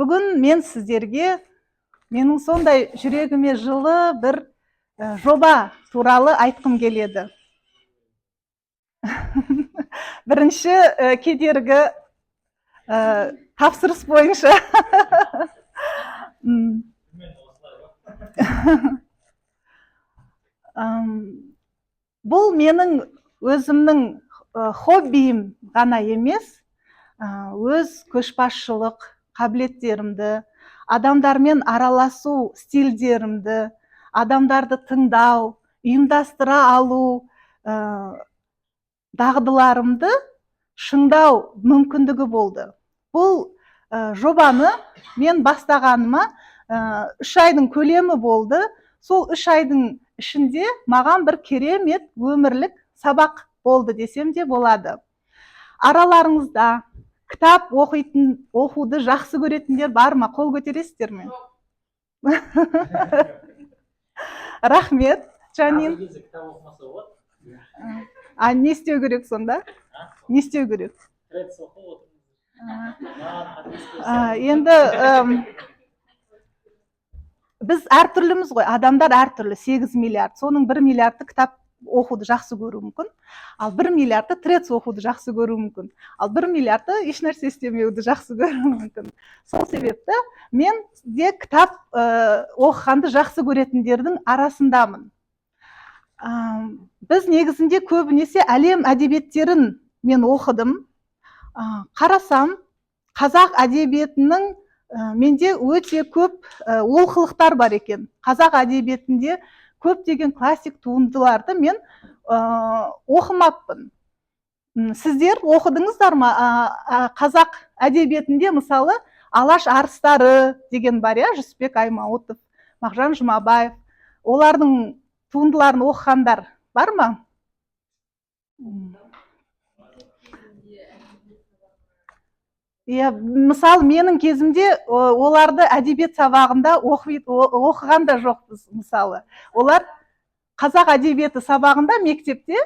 Бүгін мен сіздерге менің сондай жүрегіме жылы бір жоба туралы айтқым келеді. Бірінші кедергі тапсырыс бойынша. Бұл менің өзімнің хоббиім ғана емес, өз көшбасшылық қабілеттерімді, адамдармен араласу стильдерімді, адамдарды тыңдау, ұйымдастыра алу дағдыларымды шыңдау мүмкіндігі болды. Бұл жобаны мен бастағаныма 3 айдың көлемі болды. Сол 3 айдың ішінде маған бір керемет өмірлік сабақ болды десем де болады. Араларыңызда кітап оқуды жақсы көретіндер бар ма? Қол көтересіздер ме? Рахмет, Жанин. Не істеу керек сонда? Не істеу керек? Енді біз әртүрліміз ғой, адамдар әртүрлі, 8 миллиард. Соның 1 миллиарды кітап оқуды жақсы көру мүмкін. Ал 1 миллиарды трец оқуды жақсы көру мүмкін. Ал 1 миллиарды ешнәрсе істемеуді жақсы көру мүмкін. Сол себепті мен де кітап оқығанды жақсы көретіндердің арасындамын. Біз негізінде көбінесе әлем әдебиеттерін мен оқыдым. Қарасам, қазақ әдебиетінің менде өте көп олқылықтар бар екен. Қазақ әдебиетінде көптеген классик туындыларды мен оқымаппын. Сіздер оқыдыңыздар ма? Қазақ әдебиетінде мысалы Алаш арыстары деген бар, Жүсіпбек Аймауытов, Мағжан Жұмабаев. Олардың туындыларын оқығандар бар ма? Мысалы, менің кезімде оларды әдебиет сабағында оқыған да жоқпыз, мысалы. Олар қазақ әдебиеті сабағында мектепте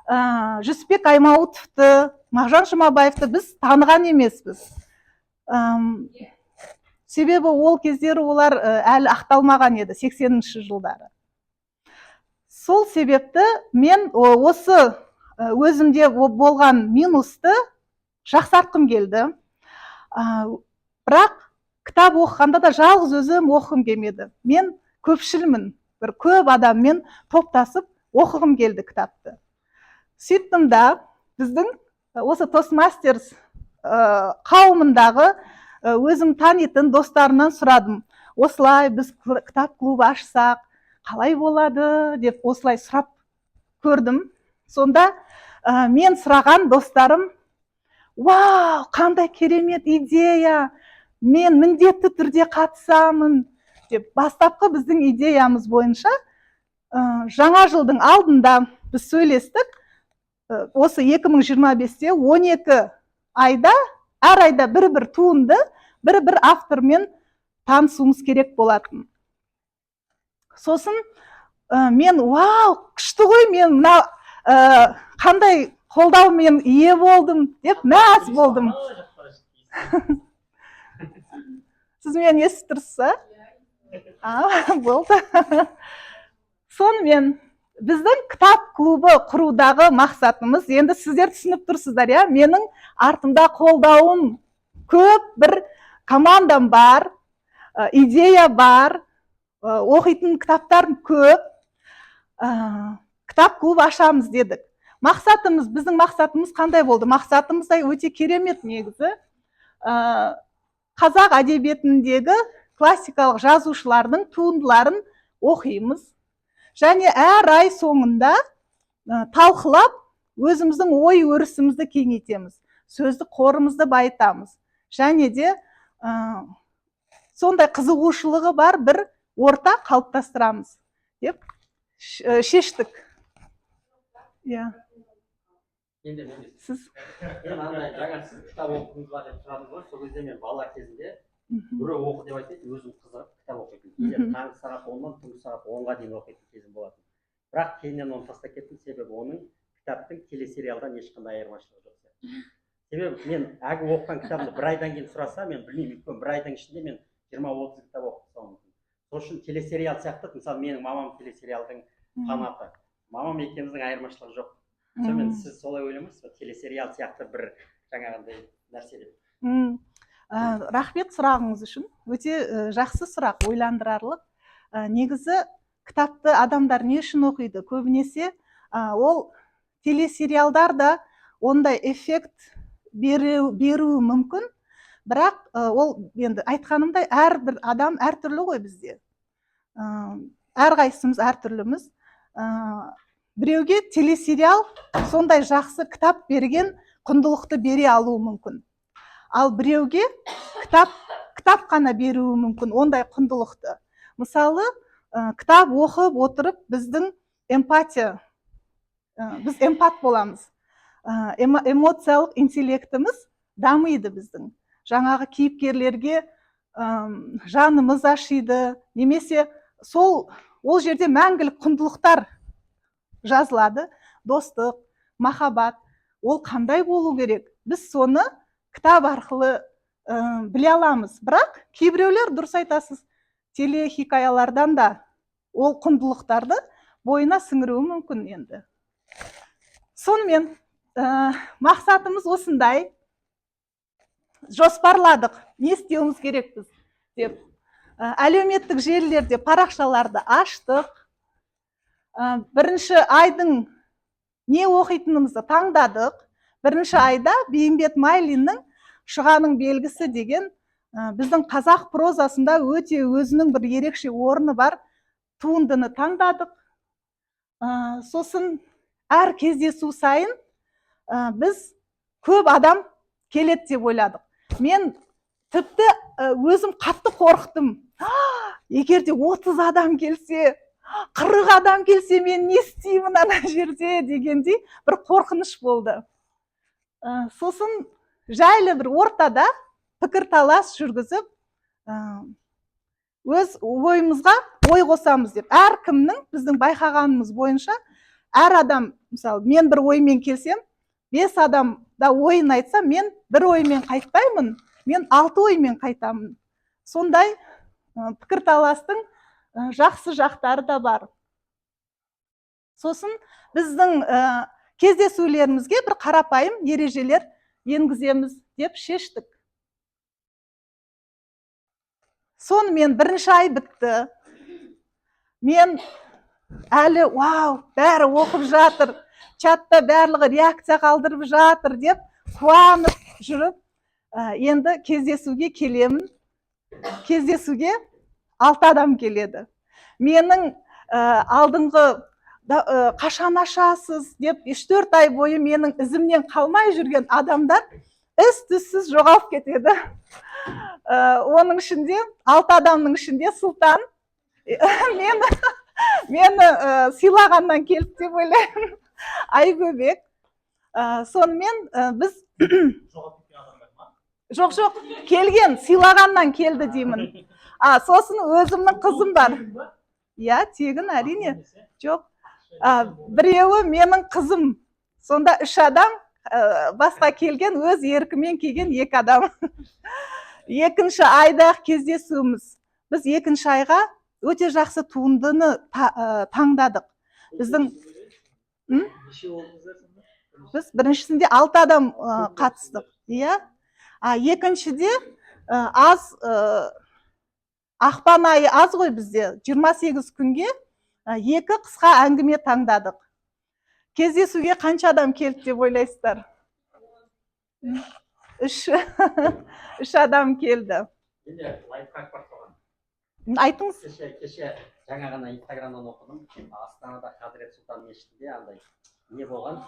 Жүсіпбек Аймауытовты, Мағжан Жұмабаевты біз таныған емеспіз. Себебі ол кездері олар әлі ақталмаған еді, 80-ші жылдары. Сол себепті мен осы өзімде болған минусты жақсартқым келді. Бірақ кітап оқығанда да жалғыз өзім оқығым келмеді. Мен көпшілмін, бір көп адаммен топтасып оқығым келді кітапты. Сөйттім да, біздің осы Тосмастерс қауымындағы өзім танитын достарымнан сұрадым. Осылай біз кітап клубы ашсақ, қалай болады деп осылай сұрап көрдім. Сонда мен сұраған достарым: «Вау, қандай керемет идея! Мен міндетті түрде қатысамын!» деп бастапқы біздің идеямыз бойынша жаңа жылдың алдында біз сөйлестік. Осы 2025-те 12 айда, әр айда бір туынды, бір автормен танысуымыз керек болатын. Сосын мен, вау, күшті ғой, мен қандай қолдаумен ие болдым деп мәз болдым. Сіз мені естіп тұрсыз, болды. Сонымен біздің кітап клубы құрудағы мақсатымыз, енді сіздер түсініп тұрсыздар, менің артымда қолдауым көп, бір командам бар, идея бар, оқитын кітаптар көп. Кітап клуб ашамыз дедік. Біздің мақсатымыз қандай болды? Мақсатымыз да өте керемет негізі. Қазақ әдебиетіндегі классикалық жазушылардың туындыларын оқимыз. Және әр ай соңында талқылап, өзіміздің ой өрісімізді кеңейтеміз. Сөздік қорымызды байытамыз. Және де сондай қызығушылығы бар бір орта қалыптастырамыз деп шештік. Сіз? Жаңа сіз кітап оқыңыз ба деп сұрадыңыз ғой, сол кезде мен бала кезінде біреу оқы деп айтады, өзім қызығып кітап оқитын. Таңғы сағат 10-нан түнгі сағат 10-ға дейін оқитын кезім болатын. Бірақ кейіннен оны тастап кеттім, себебі оның кітаптың телесериалдан ешқандай айырмашылығы жоқ. себебі мен әлгі оқыған кітабымды бір айдан кейін сұраса мен білмеймін, өйткені бір айдың ішінде мен 20-30 кітап оқып тастауым мүмкін. Сол үшін телесериал сияқты, мысалы менің мамам телесериалдың фанаты, мамам екеуміздің айырмашылығы жоқ. Сонымен сіз солай ойламайсыз ба, телесериал сияқты бір жаңағындай нәрсе деп? Рахмет сұрағыңыз үшін. Өте жақсы сұрақ, ойландырарлық. Негізі кітапты адамдар не үшін оқиды? Көбінесе ол телесериалдар да ондай эффект беруі мүмкін, бірақ ол енді айтқанымдай әрбір адам әртүрлі ғой бізде. Әрқайсымыз әртүрліміз. Біреуге телесериал сондай жақсы кітап берген құндылықты бере алуы мүмкін. Ал біреуге кітап қана беруі мүмкін ондай құндылықты. Мысалы, кітап оқып отырып біздің эмпатия, біз эмпат боламыз. Эмоциялық интеллектіміз дамиды біздің. Жаңағы кейіпкерлерге жанымыз ашиды, немесе ол жерде мәңгілік құндылықтар жазылады. Достық, махаббат, ол қандай болу керек? Біз соны кітап арқылы біле аламыз. Бірақ кейбіреулер, дұрыс айтасыз, телехикаялардан да ол құндылықтарды бойына сіңіруі мүмкін енді. Сонымен мақсатымыз осындай. Жоспарладық, не істеуіміз керекпіз деп. Әлеуметтік желілерде парақшаларды аштық. Бірінші айдың не оқитынымызды таңдадық. Бірінші айда Бейімбет Майлиннің Шұғаның белгісі деген біздің қазақ прозасында өте өзінің бір ерекше орны бар туындыны таңдадық. Сосын әр кездесу сайын біз көп адам келеді деп ойладық. Мен тіпті өзім қатты қорықтым. Егерде 30 адам келсе, 40 адам келсе, мен не істеймін ана жерде дегендей бір қорқыныш болды. Сосын жайлы бір ортада пікірталас жүргізіп, өз ойымызға ой қосамыз деп. Әркімнің біздің байқағанымыз бойынша, әр адам, мысалы, мен бір оймен келсем, 5 адам да ойын айтса, мен бір оймен қайтпаймын, мен 6 оймен қайтамын. Сондай пікірталастың жақсы жақтары да бар. Сосын біздің кездесулерімізге бір қарапайым ережелер енгіземіз деп шештік. Сонымен бірінші ай бітті. Мен әлі, вау, бәрі оқып жатыр, чатта барлығы реакция қалдырып жатыр деп қуанып жүріп, енді кездесуге келемін. Кездесуге 6 адам келеді. Менің алдыңғы қашан ашасыз деп 3-4 ай бойы менің ізімнен қалмай жүрген адамдар із-түзсіз жоғалып кетеді. Оның ішінде 6 адамның ішінде Сұлтан мені сыйлағаннан келді деп ойлаймын. Айгөбек. Сонымен біз жоқ, келген, сыйлағаннан келді деймін. Сосын өзімнің қызым бар. Иә, тегін әрине. Жоқ. Біреуі менің қызым. Сонда 3 адам, басқа келген, өз еркімен келген 2 адам. Екінші айдағы кездесуіміз. Біз екінші айға өте жақсы туындыны таңдадық. Біздің біз біріншісінде 6 адам қатыстық. Иә. Екіншіде ақпан айы аз ғой бізде, 28 күнге 2 қысқа әңгіме таңдадық. Кездесуге қанша адам келді деп ойлайсыздар? 3 адам келді. Енді лайфхак бар соған. Айтыңыз. Кеше жаңа ғана Инстаграмнан оқыдым. Астанада Хазірет Сұлтан мешітінде андай не болған?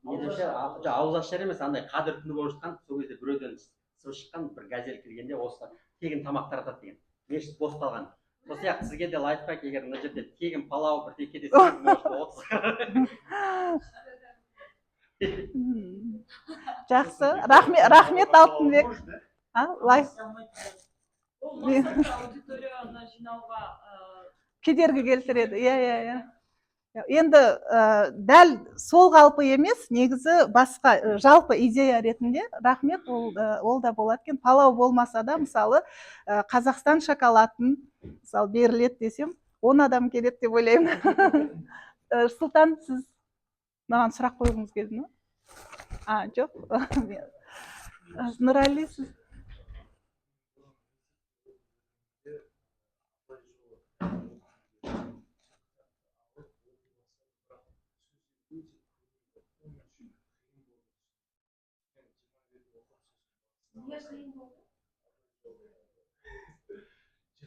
Ауызашар емес, андай қадір күні болып жатқан, сол кезде біреуден сыр шыққан бір газель келгенде осы тегін тамақ таратады деген. Мешіт бос қалған. Сол сияқты сізге де лайфхак, егер мына жерде тегін палау бірдеңе десе, жақсы. Рахмет Алтынбек. Кедергі келтіреді. Иә. енді дәл сол қалпы емес, негізі басқа жалпы идея ретінде рахмет, ол да болады екен. Палау болмаса да, мысалы Қазақстан шоколадын мысалы беріледі десем, 10 адам келеді деп ойлаймын. Сұлтан, сіз маған сұрақ қойғыңыз келді ма? Жоқ. Нұрәли, сіз?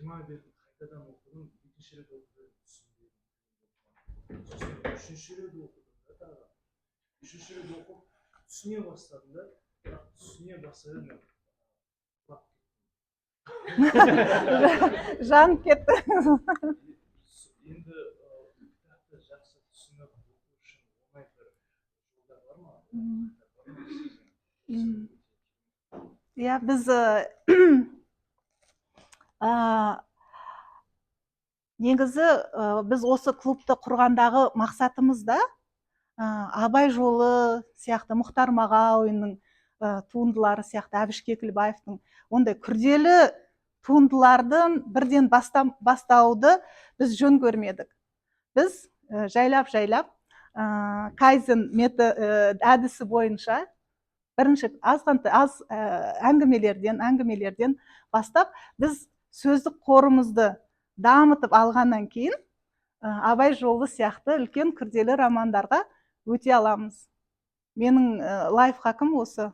жиырма берді қайтадан оқыдым, екінші рет оқыдым, түсінбедім. Сосын үшінші рет оқыдым да тағы. Үшінші рет оқып түсіне бастадым да, түсіне бастадым. Жанып кетті. Енді кітапты жақсы түсініп оқу үшін оңай бір жолдар бар ма? Иә, біз негізі біз осы клубты құрғандағы мақсатымыз да Абай жолы сияқты, Мұхтар Мағауиннің туындылары сияқты, Әбіш Кекілбаевтың ондай күрделі туындылардың бірден бастауды біз жөн көрмедік. Біз жайлап кайзен әдісі бойынша бірінші аз әңгімелерден бастап, біз сөздік қорымызды дамытып алғаннан кейін Абай жолы сияқты үлкен күрделі романдарға өте аламыз. Менің лайфхакым осы.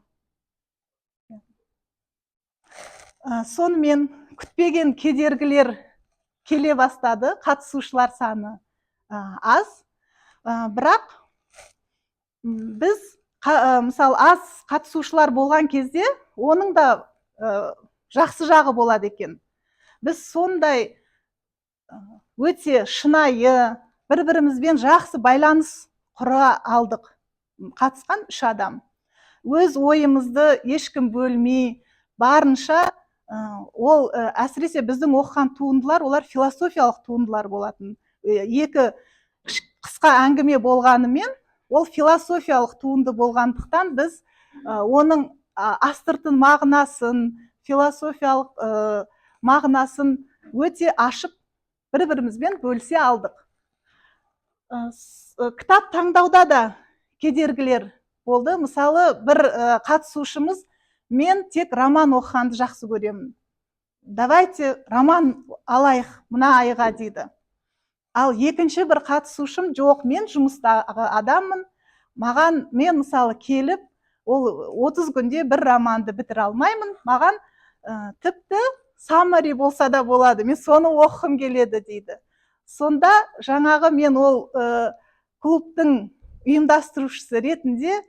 Сонымен күтпеген кедергілер келе бастады, қатысушылар саны аз. Бірақ біз мысалы аз қатысушылар болған кезде оның да жақсы жағы болады екен. Біз сондай өте шынайы, бір-бірімізбен жақсы байланыс құра алдық. Қатысқан 3 адам. Өз ойымызды ешкім бөлмей, барынша ол әсіресе біздің оқыған туындылар, олар философиялық туындылар болатын. Екі қысқа әңгіме болғанымен, ол философиялық туынды болғандықтан біз оның астыртын мағынасын, философиялық мағынасын өте ашып бір-бірімізбен бөлісе алдық. Кітап таңдауда да кедергілер болды. Мысалы, бір қатысушымыз, мен тек роман оқығанды жақсы көремін. Давайте роман алайық мына айға дейді. Ал екінші бір қатысушым, жоқ, мен жұмыстағы адаммын. Мен мысалы келіп, ол 30 күнде бір романды бітіре алмаймын. Маған тіпті саммари болса да болады, мен соны оқығым келеді дейді. Сонда жаңағы мен ол клубтың ұйымдастырушысы ретінде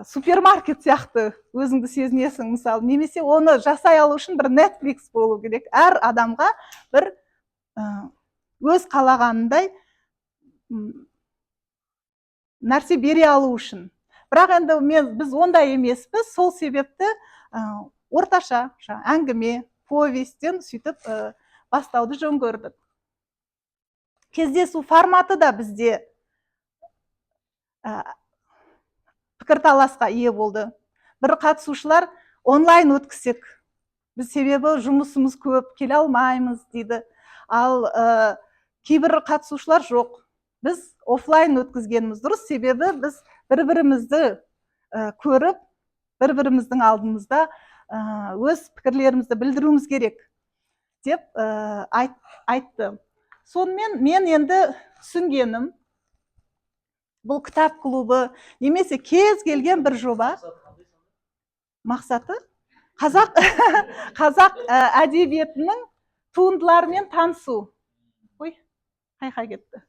супермаркет сияқты өзіңді сезінесің, мысалы. Немесе оны жасай алу үшін бір Netflix болу керек. Әр адамға бір өз қалағанындай нәрсе бере алу үшін. Бірақ енді біз ондай емеспіз, сол себепті орташа әңгіме, повестен сөйтіп бастауды жөн көрдік. Кездесу форматы да бізде пікірталасқа ие болды. Бір қатысушылар онлайн өткізсек, біз себебі жұмысымыз көп, келе алмаймыз дейді. Ал кейбір қатысушылар жоқ, біз офлайн өткізгеніміз дұрыс, себебі біз бір-бірімізді көріп, бір-біріміздің алдымызда өз пікірлерімізді білдіруіміз керек деп айтты. Сонымен мен енді түсінгенім, бұл кітап клубы немесе кез келген бір жоба мақсаты қазақ әдебиетінің туындыларымен танысу. Ой, қайқа кетті.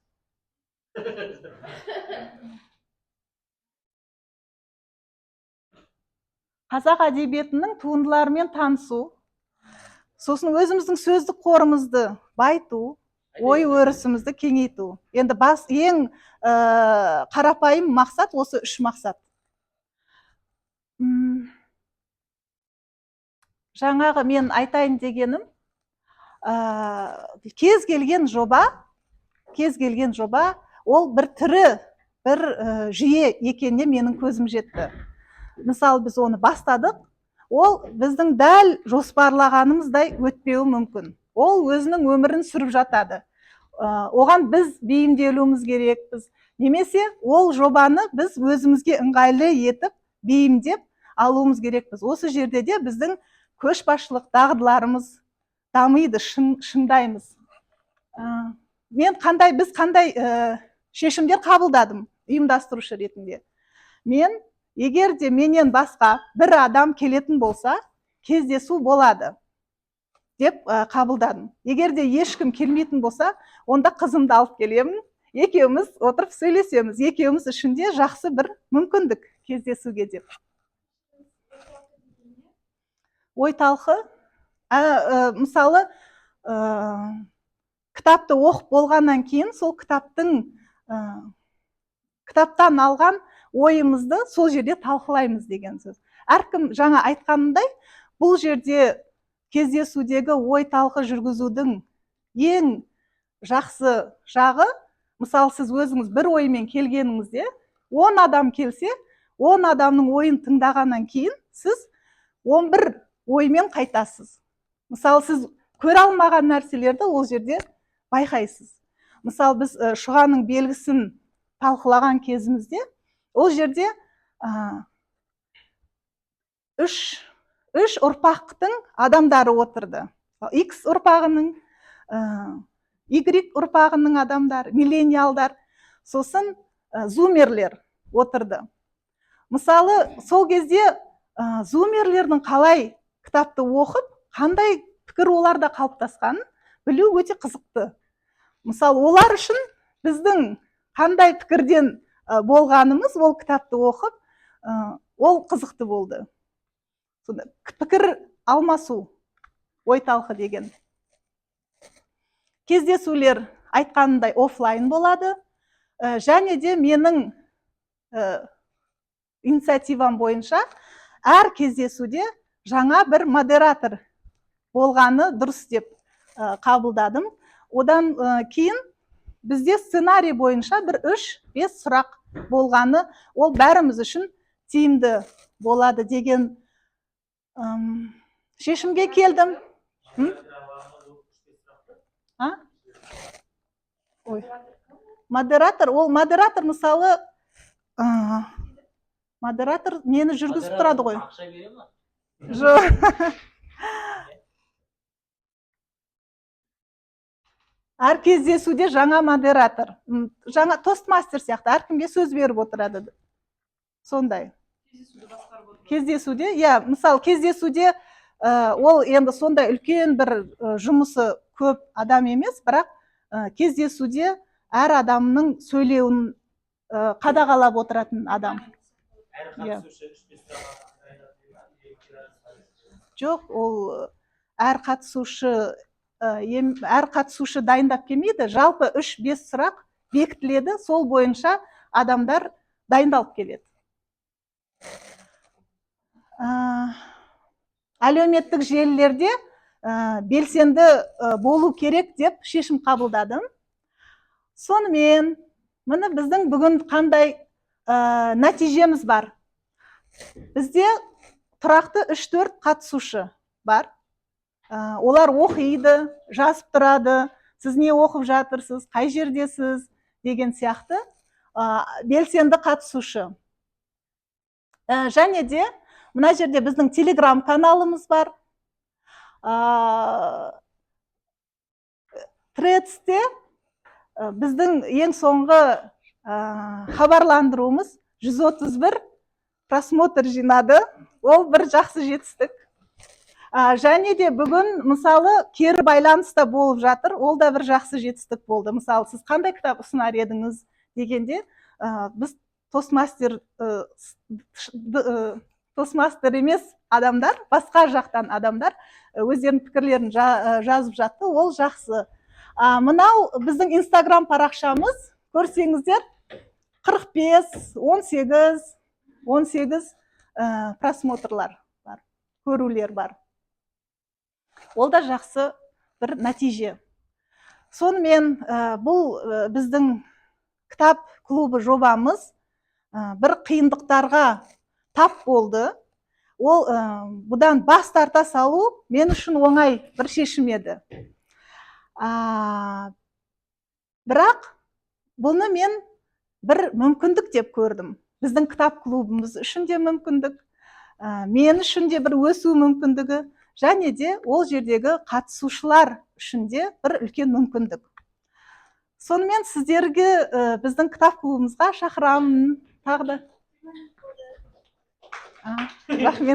Қазақ әдебиетінің туындыларымен танысу, сосын өзіміздің сөздік қорымызды байту, ой өрісімізді кеңейту. Енді ең қарапайым мақсат осы 3 мақсат. Жаңағы мен айтайын дегенім, кез келген жоба кез келген жоба ол бір тірі бір жүйе екеніне менің көзім жетті. Мысалы біз оны бастадық, ол біздің дәл жоспарлағанымыздай өтпеуі мүмкін. Ол өзінің өмірін сүріп жатады. Оған біз бейімделуіміз керекпіз. Немесе ол жобаны біз өзімізге ыңғайлы етіп, бейімдеп алуымыз керекпіз. Осы жерде де біздің көшбасшылық дағдыларымыз дамиды, шыңдаймыз. Біз қандай шешімдер қабылдадым ұйымдастырушы ретінде. Мен, егер де менен басқа бір адам келетін болса, кездесу болады деп қабылдадым. Егер де ешкім келмейтін болса, онда қызымды алып келемін, екеуміз отырып сөйлесеміз, екеуміз үшін де жақсы бір мүмкіндік кездесуге деп. Ой талқы, мысалы, кітапты оқып болғаннан кейін сол кітаптан алған ойымызды сол жерде талқылаймыз деген сөз. Әркім жаңа айтқанымдай, бұл жерде кездесудегі ой талқы жүргізудің ең жақсы жағы, мысалы сіз өзіңіз бір оймен келгеніңізде, 10 адам келсе, 10 адамның ойын тыңдағаннан кейін сіз 11 оймен қайтасыз. Мысалы сіз көре алмаған нәрселерді ол жерде байқайсыз. Мысалы біз шұғаның белгісін талқылаған кезімізде, ол жерде үш ұрпақтың адамдары отырды. X ұрпағының, Y ұрпағының адамдары, миллениалдар, сосын зумерлер отырды. Мысалы, сол кезде зумерлердің қалай кітапты оқып, қандай пікір оларда қалыптасқанын білу өте қызықты. Мысалы, олар үшін біздің қандай пікірден болғанымыз, ол кітапты оқып, ол қызықты болды. Пікір алмасу, ой талқы деген. Кездесулер айтқанымдай офлайн болады, және де менің инициативам бойынша әр кездесуде жаңа бір модератор болғаны дұрыс деп қабылдадым. Одан кейін бізде сценарий бойынша бір 3-5 сұрақ болғаны, ол бәріміз үшін тиімді болады деген шешімге келдім. Модератор мысалы, модератор мені жүргізіп тұрады ғой. Ақша бере ма? Жоқ. Әр кездесуде жаңа модератор, жаңа тостмастер сияқты әркімге сөз беріп отырады. Сондай. Кездесуде, мысалы кездесуде ол енді сондай үлкен бір жұмысы көп адам емес, бірақ кездесуде әр адамның сөйлеуін қадағалап отыратын адам. Жоқ, ол әр қатысушы дайындап келмейді, жалпы 3-5 сұрақ бекітіледі, сол бойынша адамдар дайындалып келеді. Әлеуметтік желілерде белсенді болу керек деп шешім қабылдадым. Сонымен, міне біздің бүгін қандай нәтижеміз бар. Бізде тұрақты 3-4 қатысушы бар. Олар оқиды, жазып тұрады, сіз не оқып жатырсыз, қай жердесіз деген сияқты белсенді қатысушы. Және де мына жерде біздің телеграм каналымыз бар. Тредсте біздің ең соңғы хабарландыруымыз 131 просмотр жинады. Ол бір жақсы жетістік. Және де бүгін, мысалы, кері байланыста болып жатыр, ол да бір жақсы жетістік болды. Мысалы, сіз қандай кітап ұсынар едіңіз дегенде, біз тостмастер емес адамдар, басқа жақтан адамдар өздерінің пікірлерін жазып жатты, ол жақсы. Мынау біздің инстаграм парақшамыз, көрсеңіздер, 45, 18 просмотрлар бар, көрулер бар. Ол да жақсы бір нәтиже. Сонымен бұл біздің кітап клубы жобамыз бір қиындықтарға тап болды. Ол бұдан бас тарта салу мен үшін оңай бір шешім еді. Бірақ бұны мен бір мүмкіндік деп көрдім. Біздің кітап клубымыз үшін де мүмкіндік, мен үшін де бір өсу мүмкіндігі, және де ол жердегі қатысушылар үшін де бір үлкен мүмкіндік. Сонымен сіздерге біздің кітап клубымызға шақырамын. Тағы да. Рахмет.